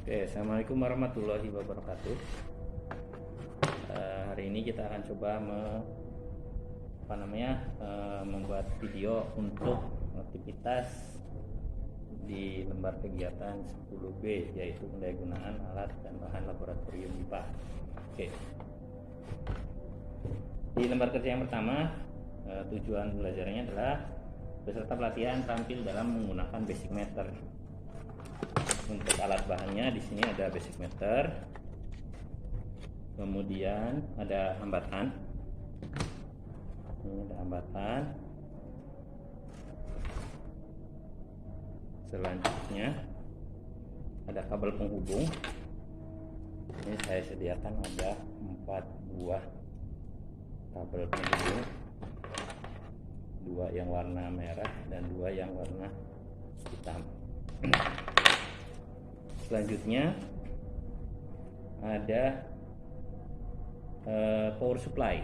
Oke, assalamualaikum warahmatullahi wabarakatuh. Hari ini kita akan coba membuat video untuk aktivitas di lembar kegiatan 10B, yaitu pendayagunaan alat dan bahan laboratorium IPA. Oke. Di lembar kerja yang pertama, tujuan belajarnya adalah peserta pelatihan tampil dalam menggunakan basic meter. Untuk alat bahannya di sini ada basic meter, kemudian ada hambatan. Ini ada hambatan. Selanjutnya ada kabel penghubung. Ini saya sediakan ada 4 buah kabel penghubung, 2 yang warna merah dan 2 yang warna hitam. Selanjutnya ada power supply.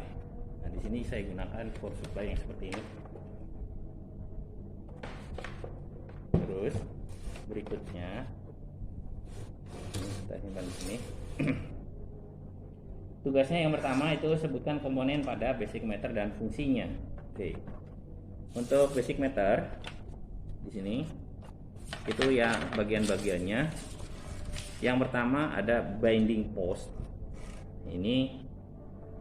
Nah, di sini saya gunakan power supply yang seperti ini. Terus berikutnya kita simpan di sini. Tugasnya yang pertama itu sebutkan komponen pada basic meter dan fungsinya. Oke. Untuk basic meter di sini itu yang bagian-bagiannya. Yang pertama ada binding post. Ini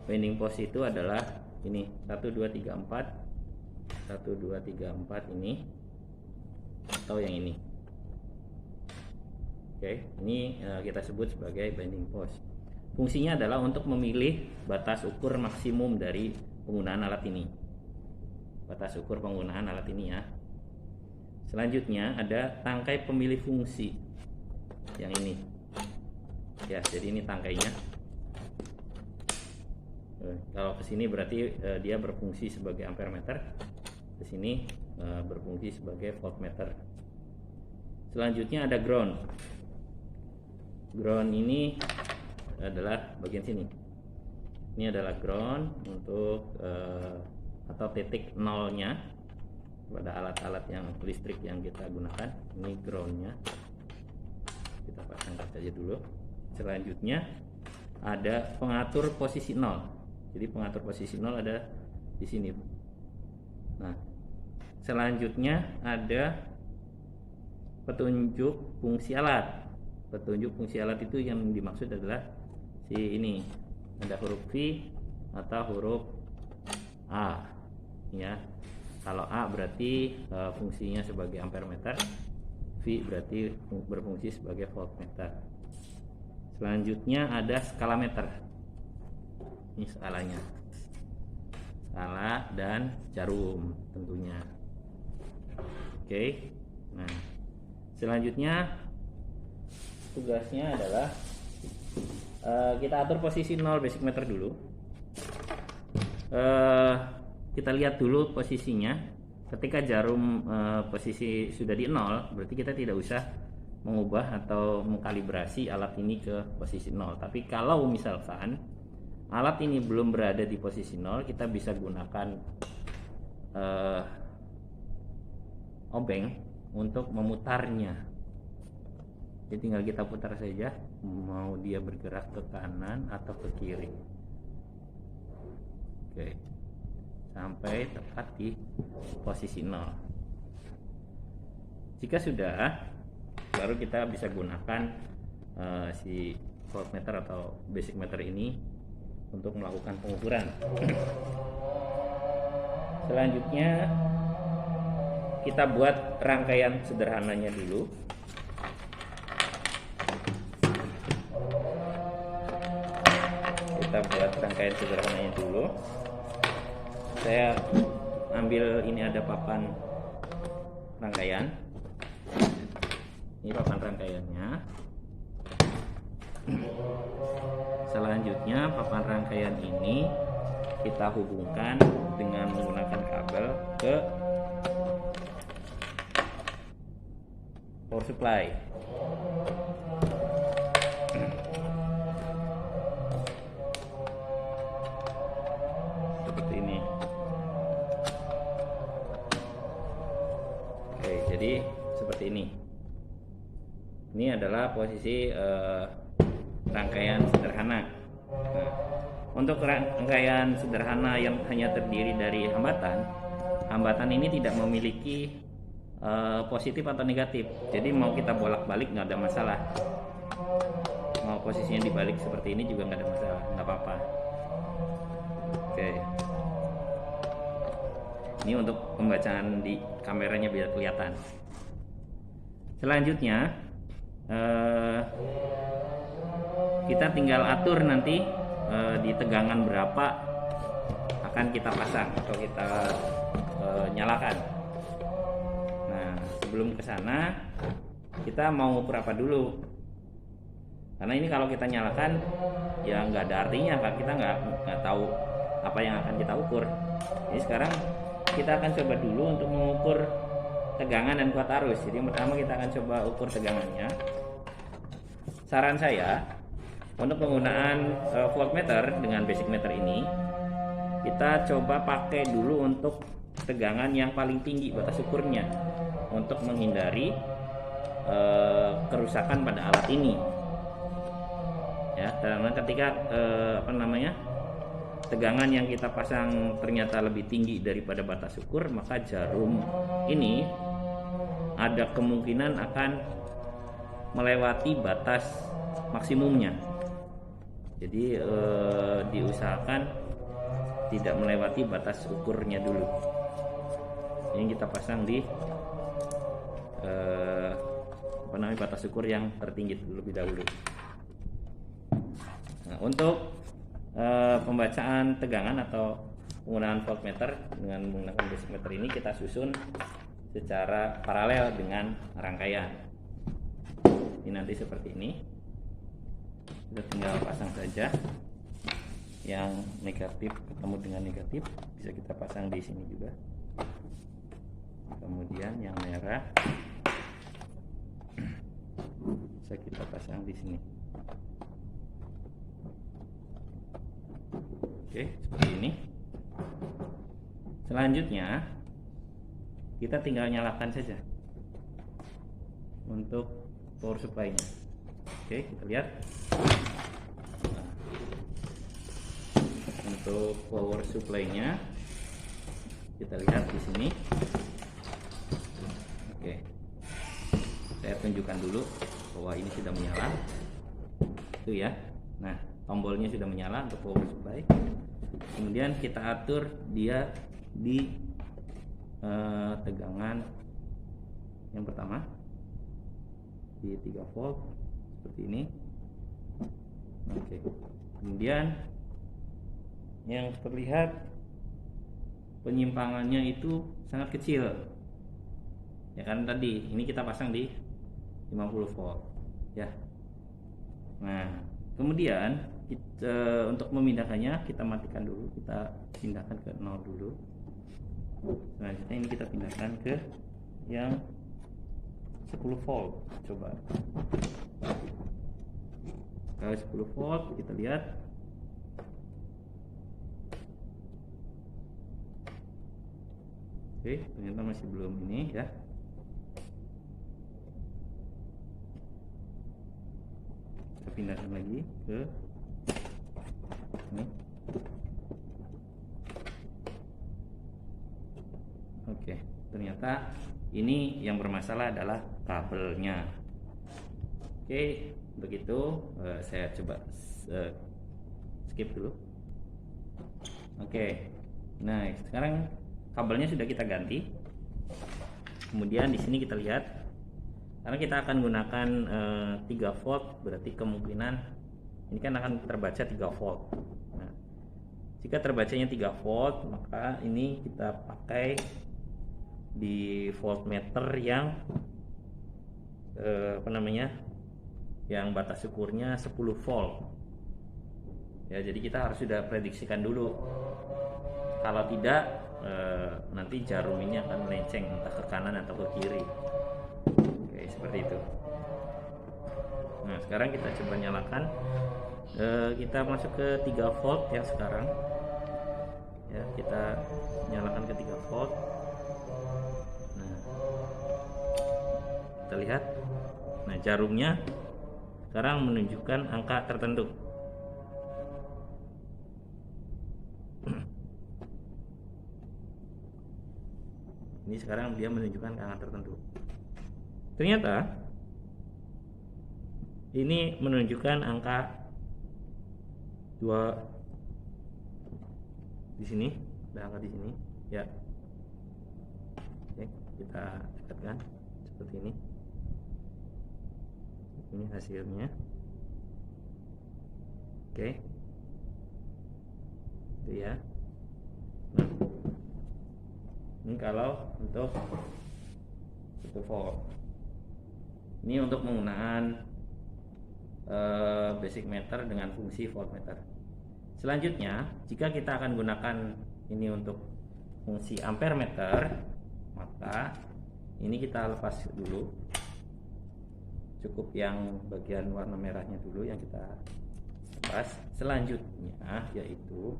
binding post itu adalah ini 1 2 3 4 1 2 3 4 ini atau yang ini. Oke, ini kita sebut sebagai binding post. Fungsinya adalah untuk memilih batas ukur maksimum dari penggunaan alat ini. Batas ukur penggunaan alat ini ya. Selanjutnya ada tangkai pemilih fungsi. Yang ini. Ya, jadi ini tangkainya. Kalau ke sini berarti dia berfungsi sebagai ampere meter. Ke sini berfungsi sebagai voltmeter. Selanjutnya ada ground. Ground ini adalah bagian sini. Ini adalah ground untuk atau titik nolnya pada alat-alat yang listrik yang kita gunakan. Ini groundnya. Kita pasangkan saja dulu. Selanjutnya ada pengatur posisi nol. Jadi pengatur posisi nol ada di sini. Nah, selanjutnya ada petunjuk fungsi alat. Petunjuk fungsi alat itu yang dimaksud adalah si ini. Ada huruf V atau huruf A. Ya. Kalau A berarti fungsinya sebagai ampere meter. V berarti berfungsi sebagai voltmeter. Selanjutnya ada skala meter. Ini skalanya. Skala dan jarum tentunya. Oke. Nah, selanjutnya tugasnya adalah kita atur posisi 0 basic meter dulu. Kita lihat dulu posisinya. Ketika jarum posisi sudah di 0, berarti kita tidak usah mengubah atau mengkalibrasi alat ini ke posisi 0. Tapi kalau misalkan alat ini belum berada di posisi 0, kita bisa gunakan obeng untuk memutarnya. Jadi tinggal kita putar saja, mau dia bergerak ke kanan atau ke kiri. Oke. Sampai tepat di posisi 0. Jika sudah, baru kita bisa gunakan si voltmeter atau basic meter ini untuk melakukan pengukuran. Selanjutnya kita buat rangkaian sederhananya dulu. Kita buat rangkaian sederhananya dulu. Saya ambil ini ada papan rangkaian. Ini papan rangkaiannya. Selanjutnya papan rangkaian ini kita hubungkan dengan menggunakan kabel ke power supply. Seperti ini. Oke, jadi seperti ini. Ini ini adalah posisi rangkaian sederhana. Nah, untuk rangkaian sederhana yang hanya terdiri dari hambatan ini tidak memiliki positif atau negatif. Jadi mau kita bolak-balik nggak ada masalah. Mau posisinya dibalik seperti ini juga nggak ada masalah, nggak apa-apa. Oke. Ini untuk pembacaan di kameranya biar kelihatan. Selanjutnya kita tinggal atur nanti di tegangan berapa akan kita pasang atau kita nyalakan. Nah, sebelum ke sana kita mau ukur apa dulu? Karena ini kalau kita nyalakan ya nggak ada artinya, Kak. Kita nggak tahu apa yang akan kita ukur. Jadi sekarang kita akan coba dulu untuk mengukur tegangan dan kuat arus. Jadi yang pertama kita akan coba ukur tegangannya. Saran saya untuk penggunaan voltmeter dengan basic meter ini, kita coba pakai dulu untuk tegangan yang paling tinggi batas ukurnya untuk menghindari kerusakan pada alat ini. Ya, karena ketika tegangan yang kita pasang ternyata lebih tinggi daripada batas ukur, maka jarum ini ada kemungkinan akan melewati batas maksimumnya. Jadi diusahakan tidak melewati batas ukurnya dulu. Ini kita pasang di batas ukur yang tertinggi terlebih dahulu. Nah, untuk pembacaan tegangan atau penggunaan voltmeter dengan menggunakan basic meter ini kita susun secara paralel dengan rangkaian. Ini nanti seperti ini. Kita tinggal pasang saja yang negatif ketemu dengan negatif, bisa kita pasang di sini juga. Kemudian yang merah bisa kita pasang di sini. Oke, seperti ini. Selanjutnya kita tinggal nyalakan saja untuk power supply-nya. Oke, kita lihat. Nah, untuk power supply-nya kita lihat di sini. Oke, saya tunjukkan dulu bahwa ini sudah menyala. Itu ya. Nah, tombolnya sudah menyala untuk power supply. Kemudian kita atur dia di tegangan yang pertama di 3 volt seperti ini. Oke. Kemudian yang terlihat penyimpangannya itu sangat kecil. Ya kan tadi ini kita pasang di 50 volt ya. Nah, kemudian untuk memindahkannya kita matikan dulu, kita pindahkan ke 0 dulu. Selanjutnya ini kita pindahkan ke yang 10 volt. Coba kalau 10 volt kita lihat oke, ternyata masih belum ini ya. Kita pindahkan lagi ke ini. Oke, ternyata ini yang bermasalah adalah kabelnya. Oke, begitu saya coba skip dulu. Oke, nah sekarang kabelnya sudah kita ganti. Kemudian di sini kita lihat, karena kita akan gunakan 3 volt, berarti kemungkinan ini kan akan terbaca 3 volt. Nah, jika terbacanya 3 volt, maka ini kita pakai di voltmeter yang yang batas ukurnya 10 volt. Ya, jadi kita harus sudah prediksikan dulu. Kalau tidak, nanti jarum ini akan melenceng entah ke kanan atau ke kiri. Oke, seperti itu. Nah, sekarang kita coba nyalakan. Kita masuk ke 3 volt yang sekarang. Ya, kita nyalakan ke 3 volt. Nah, kita lihat. Nah, jarumnya sekarang menunjukkan angka tertentu. Ini sekarang dia menunjukkan angka tertentu. Ternyata ini menunjukkan angka 2 di sini, ada angka di sini ya. Oke, kita dekatkan seperti ini. Ini hasilnya. Oke, itu ya. Nah, ini kalau untuk 1 volt. Ini untuk penggunaan basic meter dengan fungsi voltmeter. Selanjutnya, jika kita akan gunakan ini untuk fungsi ampere meter, maka ini kita lepas dulu. Cukup yang bagian warna merahnya dulu yang kita lepas. Selanjutnya yaitu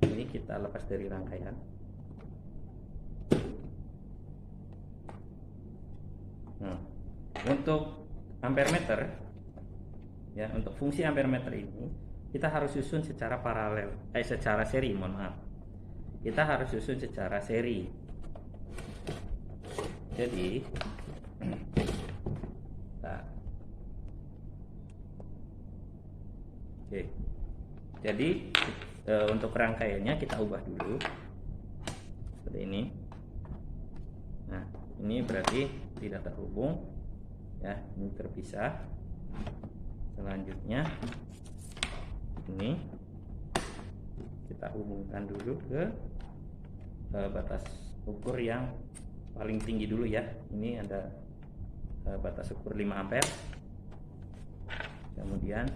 ini kita lepas dari rangkaian. Nah, untuk ampere meter ya, untuk fungsi ampere meter ini kita harus susun secara paralel, secara seri, mohon maaf. Kita harus susun secara seri. Jadi nah, oke. Jadi untuk rangkaiannya kita ubah dulu seperti ini. Nah, ini berarti tidak terhubung ya, ini terpisah. Selanjutnya ini kita hubungkan dulu ke batas ukur yang paling tinggi dulu ya. Ini ada batas ukur 5 ampere. Kemudian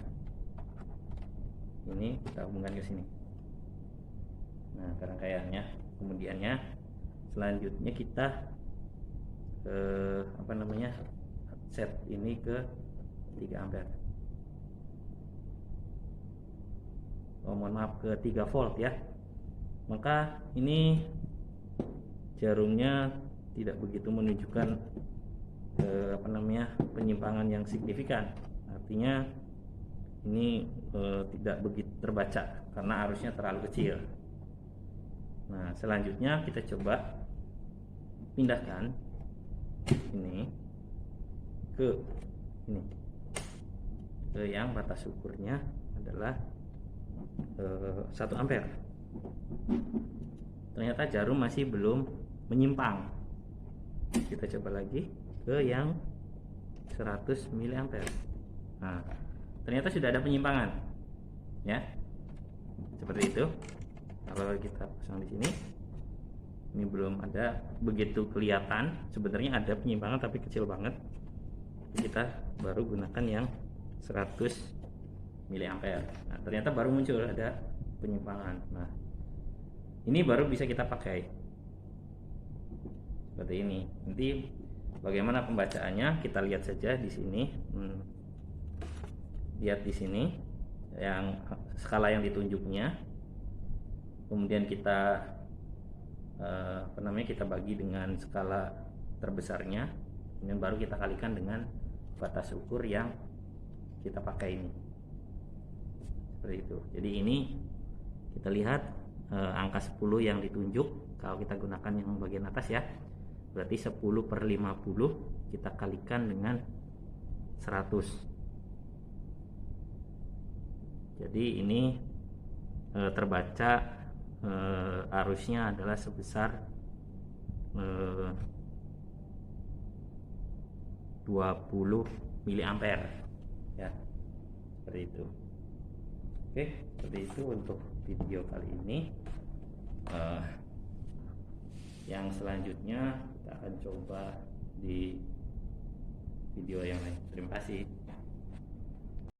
ini kita hubungkan ke sini. Nah, rangkaiannya. Kemudiannya selanjutnya kita set ini ke 3 ampere. Mohon maaf, ke 3 volt ya. Maka ini jarumnya tidak begitu menunjukkan penyimpangan yang signifikan. Artinya ini tidak begitu terbaca karena arusnya terlalu kecil. Nah, selanjutnya kita coba pindahkan ini ke yang batas ukurnya adalah 1 ampere. Ternyata jarum masih belum menyimpang. Kita coba lagi ke yang 100 mA. Nah, ternyata sudah ada penyimpangan ya, seperti itu. Kalau kita pasang di sini, ini belum ada begitu kelihatan. Sebenarnya ada penyimpangan tapi kecil banget. Kita baru gunakan yang 100 mA. Nah, ternyata baru muncul ada penyimpangan. Nah, ini baru bisa kita pakai seperti ini. Nanti bagaimana pembacaannya kita lihat saja di sini. Lihat di sini yang skala yang ditunjuknya. Kemudian kita kita bagi dengan skala terbesarnya. Kemudian baru kita kalikan dengan batas ukur yang kita pakai ini. Seperti itu. Jadi ini kita lihat angka 10 yang ditunjuk kalau kita gunakan yang bagian atas ya. Berarti 10/50 kita kalikan dengan 100. Jadi ini terbaca arusnya adalah sebesar 20 mA ya, seperti itu. Oke, seperti itu untuk video kali ini. Yang selanjutnya kita akan coba di video yang lain. Terima kasih.